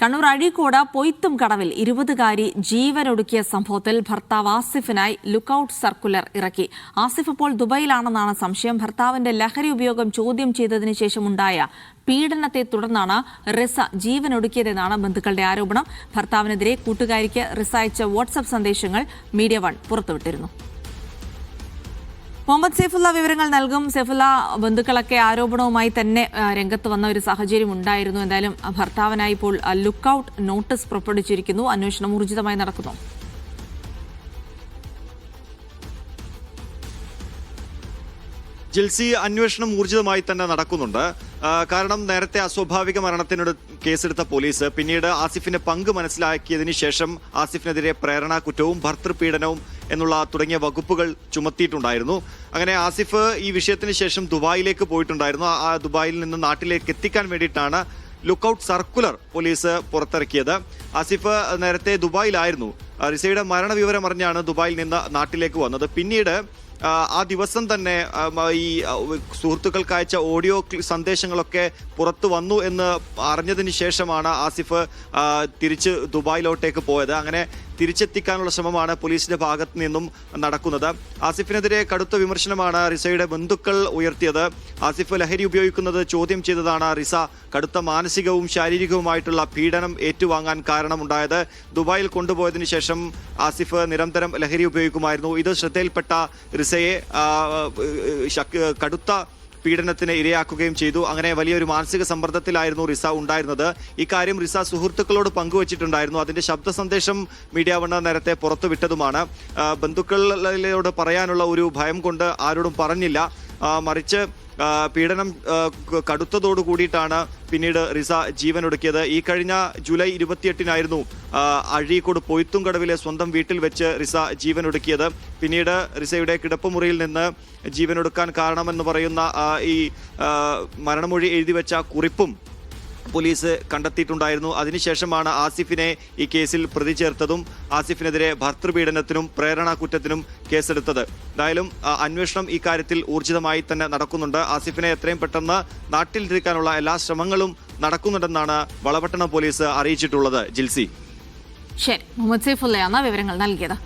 കണ്ണൂർ അഴീക്കോട് പൊയ്ത്തും കടവിൽ 20-കാരി ജീവനൊടുക്കിയ സംഭവത്തിൽ ഭർത്താവ് ആസിഫിനായി ലുക്കൌട്ട് സർക്കുലർ ഇറക്കി. ആസിഫ് ഇപ്പോൾ ദുബൈയിലാണെന്നാണ് സംശയം. ഭർത്താവിന്റെ ലഹരി ഉപയോഗം ചോദ്യം ചെയ്തതിനു ശേഷമുണ്ടായ പീഡനത്തെ തുടർന്നാണ് റിസ ജീവനൊടുക്കിയതെന്നാണ് ബന്ധുക്കളുടെ ആരോപണം. ഭർത്താവിനെതിരെ കൂട്ടുകാരിക്ക് റിസ അയച്ച വാട്സ്ആപ്പ് സന്ദേശങ്ങൾ മീഡിയ വൺ പുറത്തുവിട്ടിരുന്നു. മുഹമ്മദ് സൈഫുള്ള വിവരങ്ങൾ നൽകും. സൈഫുള്ള, ബന്ധുക്കളൊക്കെ ആരോപണവുമായി തന്നെ രംഗത്ത് വന്ന ഒരു സാഹചര്യം ഉണ്ടായിരുന്നു. എന്തായാലും ഭർത്താവിനായി ഇപ്പോൾ ലുക്കൌട്ട് നോട്ടീസ് പുറപ്പെടുവിച്ചിരിക്കുന്നു. അന്വേഷണം ഊർജിതമായി നടക്കുന്നു. ജിൽസി, അന്വേഷണം ഊർജിതമായി തന്നെ നടക്കുന്നുണ്ട്. കാരണം നേരത്തെ അസ്വാഭാവിക മരണത്തിനോട് കേസെടുത്ത പോലീസ് പിന്നീട് ആസിഫിന്റെ പങ്ക് മനസ്സിലാക്കിയതിനു ശേഷം ആസിഫിനെതിരെ പ്രേരണാ കുറ്റവും ഭർതൃപീഡനവും എന്നുള്ള തുടങ്ങിയ വകുപ്പുകൾ ചുമത്തിയിട്ടുണ്ടായിരുന്നു. അങ്ങനെ ആസിഫ് ഈ വിഷയത്തിന് ശേഷം ദുബായിലേക്ക് പോയിട്ടുണ്ടായിരുന്നു. ആ ദുബായിൽ നിന്ന് നാട്ടിലേക്ക് എത്തിക്കാൻ വേണ്ടിയിട്ടാണ് ലുക്കൌട്ട് സർക്കുലർ പോലീസ് പുറത്തിറക്കിയത്. ആസിഫ് നേരത്തെ ദുബായിലായിരുന്നു. റിസയുടെ മരണവിവരം അറിഞ്ഞാണ് ദുബായിൽ നിന്ന് നാട്ടിലേക്ക് വന്നത്. പിന്നീട് ആ ദിവസം തന്നെ ഈ സുഹൃത്തുക്കൾക്ക് അയച്ച ഓഡിയോ സന്ദേശങ്ങളൊക്കെ പുറത്തു വന്നു എന്ന് അറിഞ്ഞതിന് ശേഷമാണ് ആസിഫ് തിരിച്ച് ദുബായിലോട്ടേക്ക് പോയത്. അങ്ങനെ തിരിച്ചെത്തിക്കാനുള്ള ശ്രമമാണ് പോലീസിന്റെ ഭാഗത്ത് നിന്നും നടക്കുന്നത്. ആസിഫിനെതിരെ കടുത്ത വിമർശനമാണ് റിസയുടെ ബന്ധുക്കൾ ഉയർത്തിയത്. ആസിഫ് ലഹരി ഉപയോഗിക്കുന്നത് ചോദ്യം ചെയ്തതാണ് റിസ കടുത്ത മാനസികവും ശാരീരികവുമായിട്ടുള്ള പീഡനം ഏറ്റുവാങ്ങാൻ കാരണമുണ്ടായത്. ദുബായിൽ കൊണ്ടുപോയതിനു ശേഷം ആസിഫ് നിരന്തരം ലഹരി ഉപയോഗിക്കുമായിരുന്നു. ഇത് ശ്രദ്ധയിൽപ്പെട്ട റിസയെ കടുത്ത പീഡനത്തിന് ഇരയാക്കുകയും ചെയ്തു. അങ്ങനെ വലിയൊരു മാനസിക സമ്മർദ്ദത്തിലായിരുന്നു റിസ ഉണ്ടായിരുന്നത്. ഇക്കാര്യം റിസ സുഹൃത്തുക്കളോട് പങ്കുവച്ചിട്ടുണ്ടായിരുന്നു. അതിന്റെ ശബ്ദ സന്ദേശം മീഡിയ വൺ നേരത്തെ പുറത്തുവിട്ടതുമാണ്. ബന്ധുക്കളോട് പറയാനുള്ള ഒരു ഭയം കൊണ്ട് ആരോടും പറഞ്ഞില്ല. മറിച്ച് പീഡനം കടുത്തതോടു കൂടിയിട്ടാണ് പിന്നീട് റിസ ജീവനൊടുക്കിയത്. ഈ കഴിഞ്ഞ ജൂലൈ 28-നായിരുന്നു അഴീക്കോട് പൊയ്ത്തുംകടവിലെ സ്വന്തം വീട്ടിൽ വെച്ച് റിസ ജീവനൊടുക്കിയത്. പിന്നീട് റിസയുടെ കിടപ്പുമുറിയിൽ നിന്ന് ജീവനൊടുക്കാൻ കാരണമെന്ന് പറയുന്ന ഈ മരണമൊഴി എഴുതി വെച്ച കുറിപ്പും പോലീസ് കണ്ടെത്തിയിട്ടുണ്ടായിരുന്നു. അതിനുശേഷമാണ് ആസിഫിനെ ഈ കേസിൽ പ്രതി ചേർത്തതും ആസിഫിനെതിരെ ഭർതൃപീഡനത്തിനും പ്രേരണാ കുറ്റത്തിനും കേസെടുത്തത്. എന്തായാലും അന്വേഷണം ഈ കാര്യത്തിൽ ഊർജിതമായി തന്നെ നടക്കുന്നുണ്ട്. ആസിഫിനെ എത്രയും പെട്ടെന്ന് നാട്ടിലെത്തിക്കാനുള്ള എല്ലാ ശ്രമങ്ങളും നടക്കുന്നുണ്ടെന്നാണ് വളപട്ടണം പോലീസ് അറിയിച്ചിട്ടുള്ളത്. ജിൽസി, ശരി, മുഹമ്മദ് സൈഫുള്ളയാണ് വിവരങ്ങൾ നൽകിയത്.